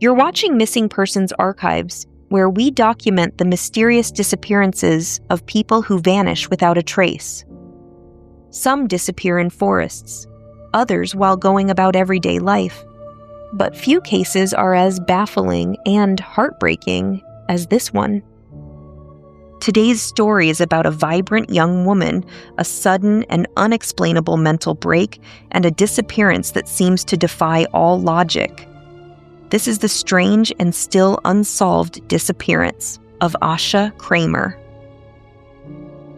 You're watching Missing Persons Archives, where we document the mysterious disappearances of people who vanish without a trace. Some disappear in forests, others while going about everyday life. But few cases are as baffling and heartbreaking as this one. Today's story is about a vibrant young woman, a sudden and unexplainable mental break, and a disappearance that seems to defy all logic. This is the strange and still unsolved disappearance of Asha Kreimer.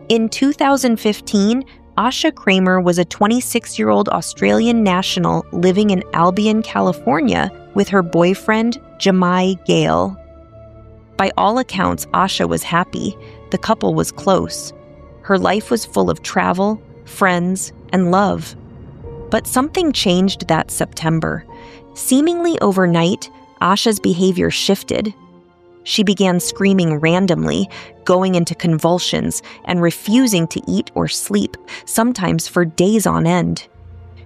In 2015, Asha Kreimer was a 26-year-old Australian national living in Albion, California, with her boyfriend, Jemai Gale. By all accounts, Asha was happy. The couple was close. Her life was full of travel, friends, and love. But something changed that September. Seemingly overnight, Asha's behavior shifted. She began screaming randomly, going into convulsions, and refusing to eat or sleep, sometimes for days on end.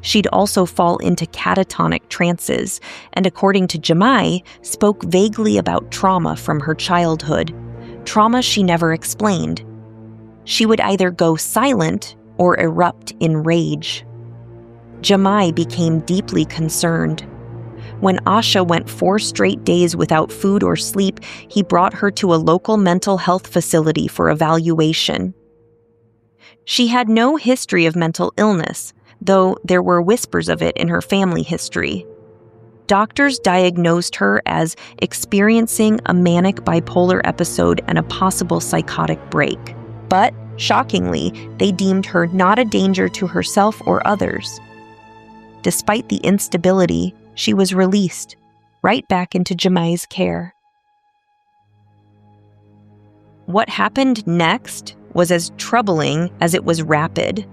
She'd also fall into catatonic trances, and according to Jemai, spoke vaguely about trauma from her childhood, trauma she never explained. She would either go silent or erupt in rage. Jemai became deeply concerned. When Asha went 4 straight days without food or sleep, he brought her to a local mental health facility for evaluation. She had no history of mental illness, though there were whispers of it in her family history. Doctors diagnosed her as experiencing a manic bipolar episode and a possible psychotic break. But, shockingly, they deemed her not a danger to herself or others. Despite the instability, she was released, right back into Jemai's care. What happened next was as troubling as it was rapid.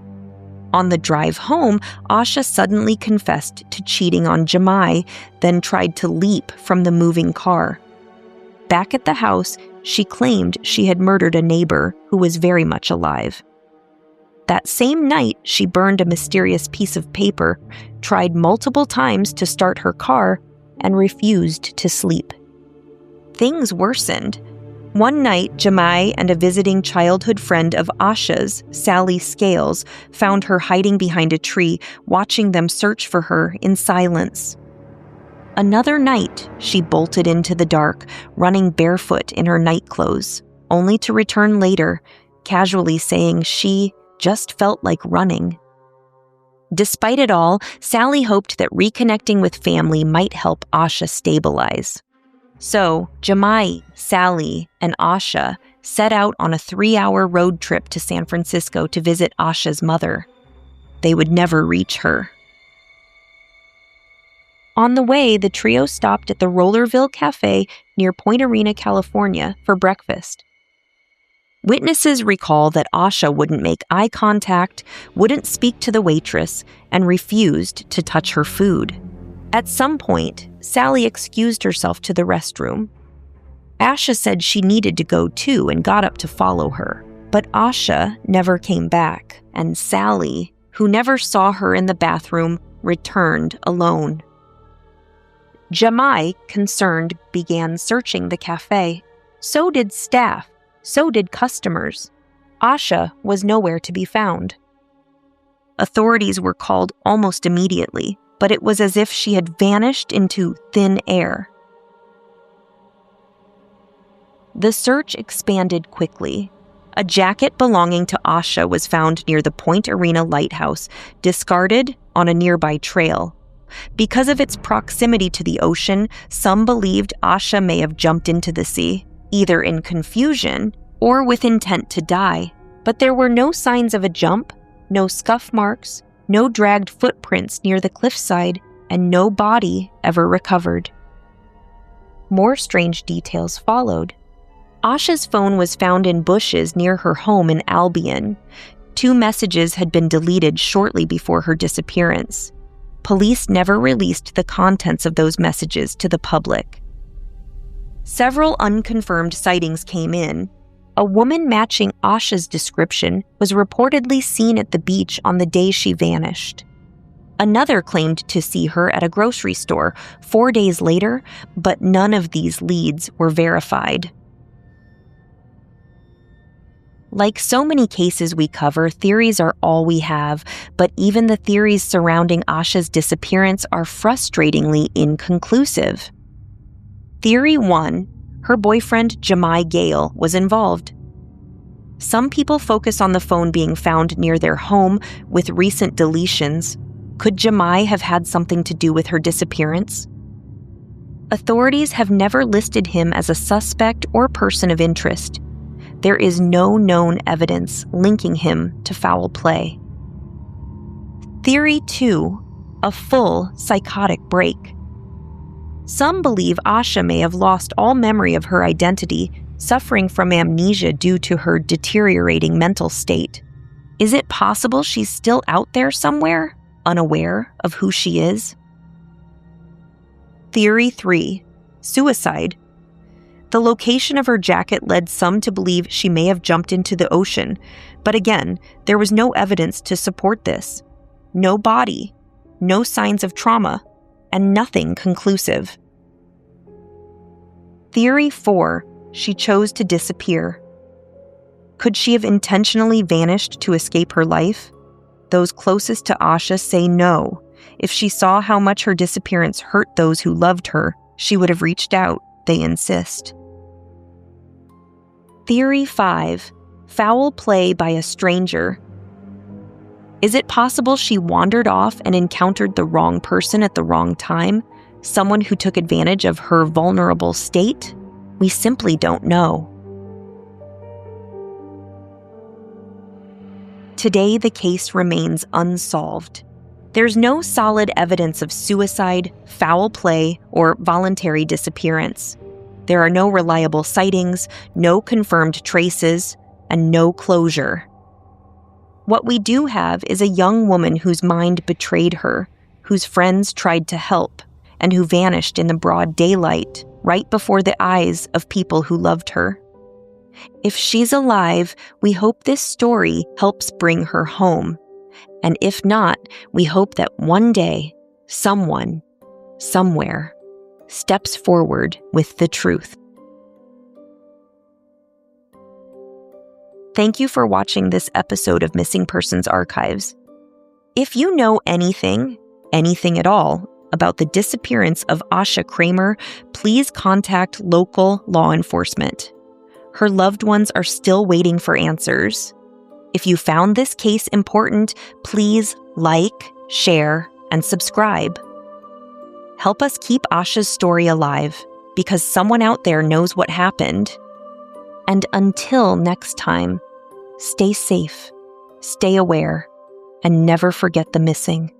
On the drive home, Asha suddenly confessed to cheating on Jemai, then tried to leap from the moving car. Back at the house, she claimed she had murdered a neighbor who was very much alive. That same night, she burned a mysterious piece of paper, tried multiple times to start her car, and refused to sleep. Things worsened. One night, Jemai and a visiting childhood friend of Asha's, Sally Scales, found her hiding behind a tree, watching them search for her in silence. Another night, she bolted into the dark, running barefoot in her nightclothes, only to return later, casually saying she just felt like running. Despite it all, Sally hoped that reconnecting with family might help Asha stabilize. So, Jemai, Sally, and Asha set out on a 3-hour road trip to San Francisco to visit Asha's mother. They would never reach her. On the way, the trio stopped at the Rollerville Café near Point Arena, California, for breakfast. Witnesses recall that Asha wouldn't make eye contact, wouldn't speak to the waitress, and refused to touch her food. At some point, Sally excused herself to the restroom. Asha said she needed to go too and got up to follow her. But Asha never came back, and Sally, who never saw her in the bathroom, returned alone. Jemai, concerned, began searching the cafe. So did staff. So did customers. Asha was nowhere to be found. Authorities were called almost immediately, but it was as if she had vanished into thin air. The search expanded quickly. A jacket belonging to Asha was found near the Point Arena lighthouse, discarded on a nearby trail. Because of its proximity to the ocean, some believed Asha may have jumped into the sea, either in confusion or with intent to die. But there were no signs of a jump, no scuff marks, no dragged footprints near the cliffside, and no body ever recovered. More strange details followed. Asha's phone was found in bushes near her home in Albion. 2 messages had been deleted shortly before her disappearance. Police never released the contents of those messages to the public. Several unconfirmed sightings came in. A woman matching Asha's description was reportedly seen at the beach on the day she vanished. Another claimed to see her at a grocery store 4 days later, but none of these leads were verified. Like so many cases we cover, theories are all we have, but even the theories surrounding Asha's disappearance are frustratingly inconclusive. Theory 1, her boyfriend Jemai Gale was involved. Some people focus on the phone being found near their home with recent deletions. Could Jemai have had something to do with her disappearance? Authorities have never listed him as a suspect or person of interest. There is no known evidence linking him to foul play. Theory 2, a full psychotic break. Some believe Asha may have lost all memory of her identity, suffering from amnesia due to her deteriorating mental state. Is it possible she's still out there somewhere, unaware of who she is? Theory 3, suicide. The location of her jacket led some to believe she may have jumped into the ocean, but again, there was no evidence to support this. No body, no signs of trauma, and nothing conclusive. Theory 4, she chose to disappear. Could she have intentionally vanished to escape her life? Those closest to Asha say no. If she saw how much her disappearance hurt those who loved her, she would have reached out, they insist. Theory 5, foul play by a stranger. Is it possible she wandered off and encountered the wrong person at the wrong time? Someone who took advantage of her vulnerable state? We simply don't know. Today, the case remains unsolved. There's no solid evidence of suicide, foul play, or voluntary disappearance. There are no reliable sightings, no confirmed traces, and no closure. What we do have is a young woman whose mind betrayed her, whose friends tried to help, and who vanished in the broad daylight, right before the eyes of people who loved her. If she's alive, we hope this story helps bring her home. And if not, we hope that one day, someone, somewhere, steps forward with the truth. Thank you for watching this episode of Missing Persons Archives. If you know anything at all, about the disappearance of Asha Kreimer, please contact local law enforcement. Her loved ones are still waiting for answers. If you found this case important, please like, share, and subscribe. Help us keep Asha's story alive, because someone out there knows what happened. And until next time, stay safe, stay aware, and never forget the missing.